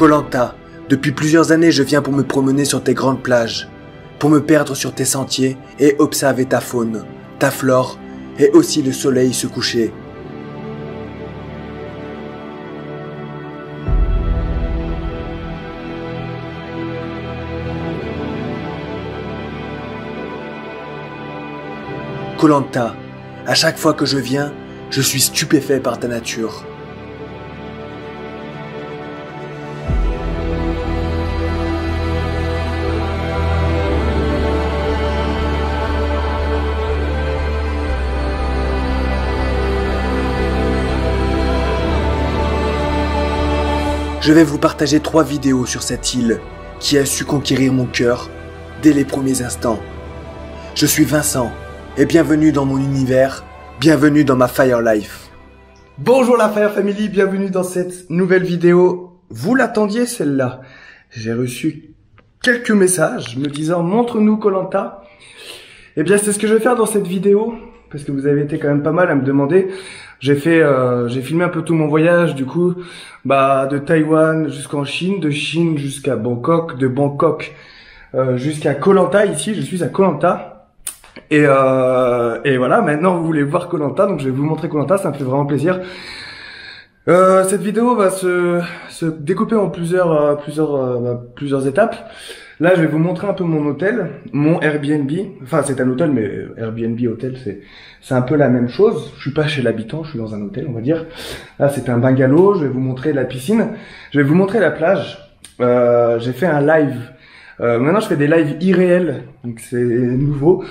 Koh Lanta, depuis plusieurs années je viens pour me promener sur tes grandes plages, pour me perdre sur tes sentiers et observer ta faune, ta flore et aussi le soleil se coucher. Koh Lanta, à chaque fois que je viens, je suis stupéfait par ta nature. Je vais vous partager 3 vidéos sur cette île qui a su conquérir mon cœur dès les premiers instants. Je suis Vincent et bienvenue dans mon univers, bienvenue dans ma Fire Life. Bonjour la Fire Family, bienvenue dans cette nouvelle vidéo. Vous l'attendiez celle-là? J'ai reçu quelques messages me disant montre-nous Koh Lanta. Eh bien c'est ce que je vais faire dans cette vidéo parce que vous avez été quand même pas mal à me demander. J'ai filmé un peu tout mon voyage du coup, de Taïwan jusqu'en Chine, de Chine jusqu'à Bangkok, de Bangkok jusqu'à Koh Lanta. Ici je suis à Koh Lanta. Et voilà, maintenant vous voulez voir Koh Lanta, donc je vais vous montrer Koh Lanta, ça me fait vraiment plaisir. Cette vidéo va se découper en plusieurs étapes. Là, je vais vous montrer un peu mon hôtel, mon Airbnb. Enfin, c'est un hôtel, mais Airbnb, hôtel, c'est un peu la même chose. Je suis pas chez l'habitant, je suis dans un hôtel, on va dire. Là, c'est un bungalow. Je vais vous montrer la piscine. Je vais vous montrer la plage. J'ai fait un live. Maintenant, je fais des lives irréels, donc c'est nouveau,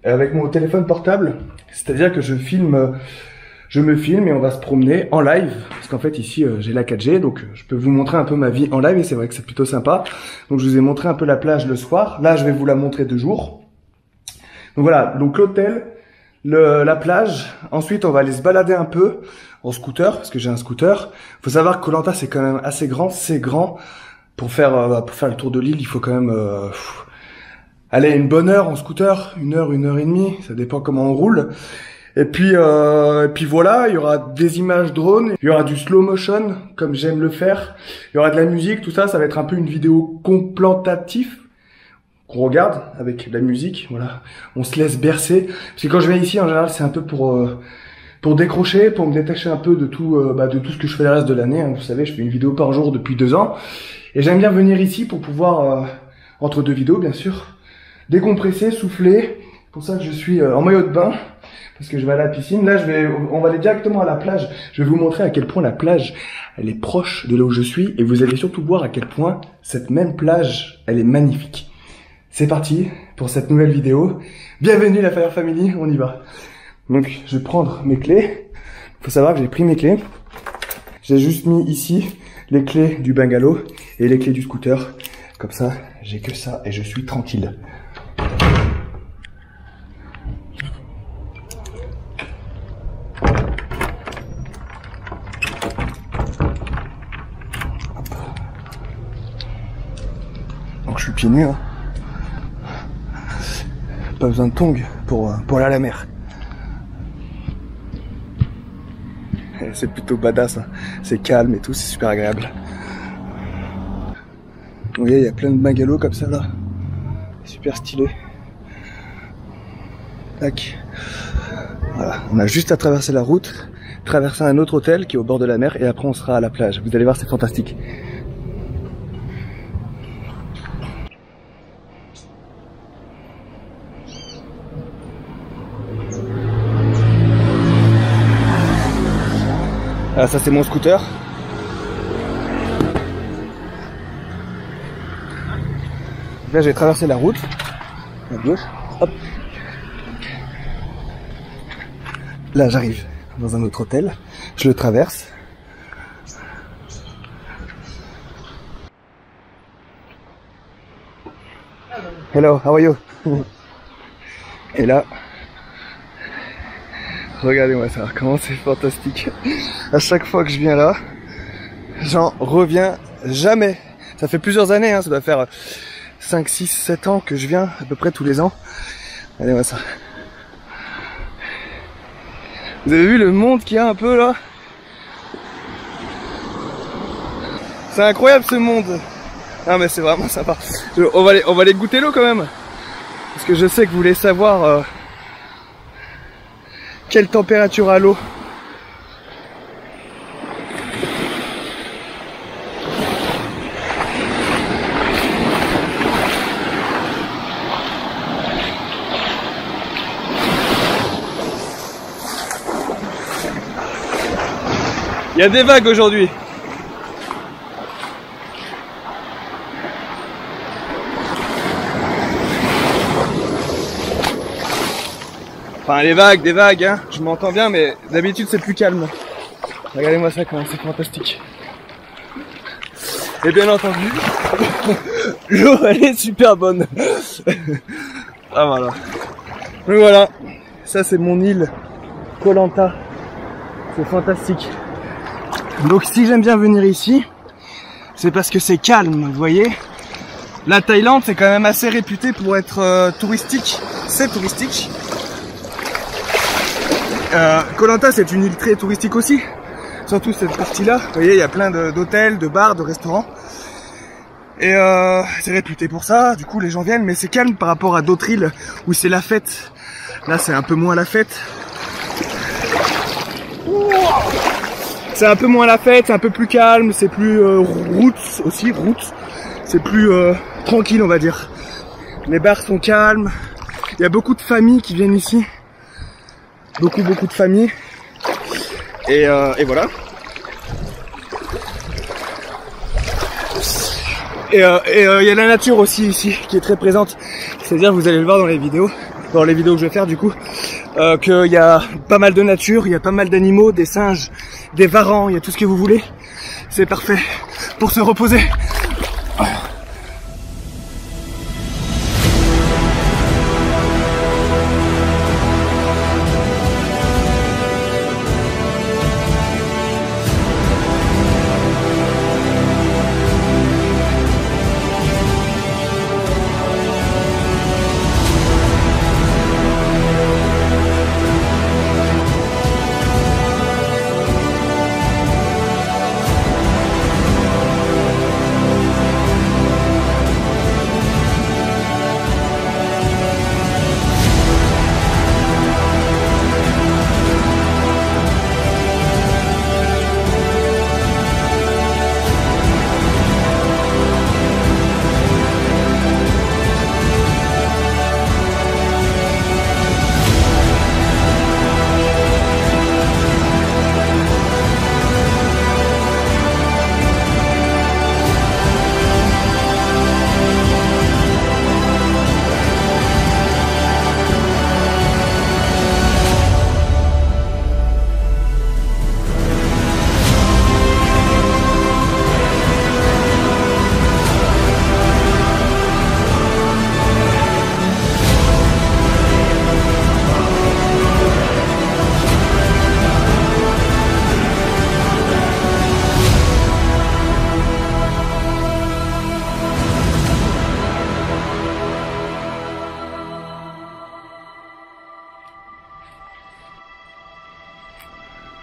avec mon téléphone portable. C'est-à-dire que je me filme et on va se promener en live. Parce qu'en fait, ici, j'ai la 4G, donc je peux vous montrer un peu ma vie en live et c'est vrai que c'est plutôt sympa. Donc, je vous ai montré un peu la plage le soir. Là, je vais vous la montrer de jour. Donc voilà, donc l'hôtel, la plage. Ensuite, on va aller se balader un peu en scooter, parce que j'ai un scooter. Faut savoir que Koh Lanta, c'est quand même assez grand. C'est grand. Pour faire le tour de l'île, il faut quand même aller une bonne heure en scooter, une heure et demie, ça dépend comment on roule. Et puis voilà, il y aura des images drone, il y aura du slow motion comme j'aime le faire, il y aura de la musique, tout ça, ça va être un peu une vidéo contemplative qu'on regarde avec de la musique, voilà, on se laisse bercer. Parce que quand je viens ici, en général, c'est un peu pour décrocher, pour me détacher un peu de tout ce que je fais le reste de l'année. Hein. Vous savez, je fais une vidéo par jour depuis 2 ans. Et j'aime bien venir ici pour pouvoir, entre 2 vidéos bien sûr, décompresser, souffler. C'est pour ça que je suis en maillot de bain, parce que je vais à la piscine. Là, on va aller directement à la plage. Je vais vous montrer à quel point la plage, elle est proche de là où je suis. Et vous allez surtout voir à quel point cette même plage, elle est magnifique. C'est parti pour cette nouvelle vidéo. Bienvenue la Fire Family, on y va. Donc, je vais prendre mes clés. Il faut savoir que j'ai pris mes clés. J'ai juste mis ici les clés du bungalow et les clés du scooter. Comme ça, j'ai que ça et je suis tranquille. Donc je suis pieds nus. Hein. Pas besoin de tongs pour aller à la mer. C'est plutôt badass, hein. C'est calme et tout, c'est super agréable. Vous voyez, il y a plein de bungalows comme ça là. Super stylé. Tac. Voilà, on a juste à traverser la route, traverser un autre hôtel qui est au bord de la mer et après on sera à la plage. Vous allez voir, c'est fantastique. Ah, ça c'est mon scooter. Là j'ai traversé la route à gauche. Hop. Là j'arrive dans un autre hôtel. Je le traverse. Hello, how are you? Et là, regardez-moi ça, comment c'est fantastique. À chaque fois que je viens là, j'en reviens jamais. Ça fait plusieurs années, hein, ça doit faire 5, 6, 7 ans que je viens, à peu près tous les ans. Regardez-moi ça. Vous avez vu le monde qu'il y a un peu là? C'est incroyable ce monde. Non mais c'est vraiment sympa. On va aller goûter l'eau quand même. Parce que je sais que vous voulez savoir quelle température a l'eau. Il y a des vagues aujourd'hui. Enfin les vagues, des vagues, hein. Je m'entends bien, mais d'habitude c'est plus calme. Regardez-moi ça quand même, c'est fantastique. Et bien entendu, l'eau elle est super bonne. Ah voilà. Donc voilà, ça c'est mon île Koh Lanta. C'est fantastique. Donc si j'aime bien venir ici, c'est parce que c'est calme, vous voyez. La Thaïlande c'est quand même assez réputé pour être touristique. C'est touristique. Koh Lanta c'est une île très touristique aussi. Surtout cette partie-là. Vous voyez, il y a plein d'hôtels, de bars, de restaurants. Et c'est réputé pour ça. Du coup les gens viennent, mais c'est calme par rapport à d'autres îles où c'est la fête. Là c'est un peu moins la fête. C'est un peu moins la fête, c'est un peu plus calme, c'est plus roots aussi, c'est plus tranquille on va dire. Les bars sont calmes, il y a beaucoup de familles qui viennent ici, beaucoup de familles, et voilà. Et il y a la nature aussi ici qui est très présente, c'est-à-dire vous allez le voir dans les vidéos que je vais faire du coup. Qu'il y a pas mal de nature, il y a pas mal d'animaux, des singes, des varans, il y a tout ce que vous voulez. C'est parfait pour se reposer.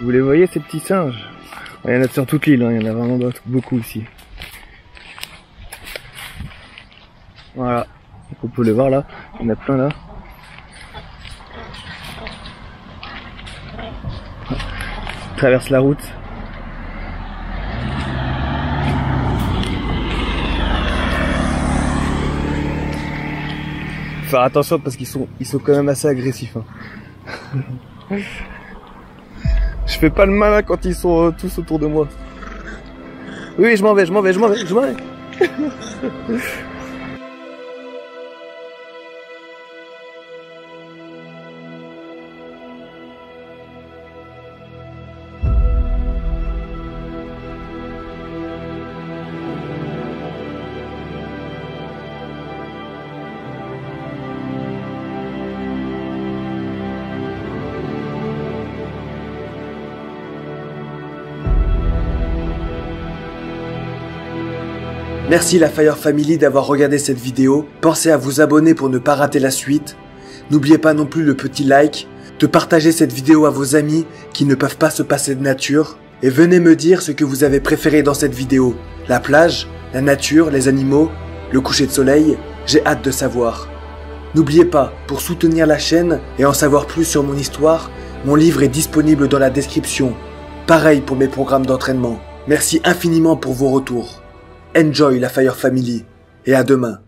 Vous les voyez ces petits singes? Il y en a sur toute l'île, hein. Il y en a vraiment beaucoup ici. Voilà, donc on peut les voir là, il y en a plein là. Ils traversent la route. Faut faire attention parce qu'ils sont quand même assez agressifs. Hein. Je fais pas le malin quand ils sont tous autour de moi. Oui, je m'en vais. Merci la Fire Family d'avoir regardé cette vidéo. Pensez à vous abonner pour ne pas rater la suite. N'oubliez pas non plus le petit like, de partager cette vidéo à vos amis qui ne peuvent pas se passer de nature. Et venez me dire ce que vous avez préféré dans cette vidéo. La plage, la nature, les animaux, le coucher de soleil, j'ai hâte de savoir. N'oubliez pas, pour soutenir la chaîne et en savoir plus sur mon histoire, mon livre est disponible dans la description. Pareil pour mes programmes d'entraînement. Merci infiniment pour vos retours. Enjoy la Fire Family et à demain.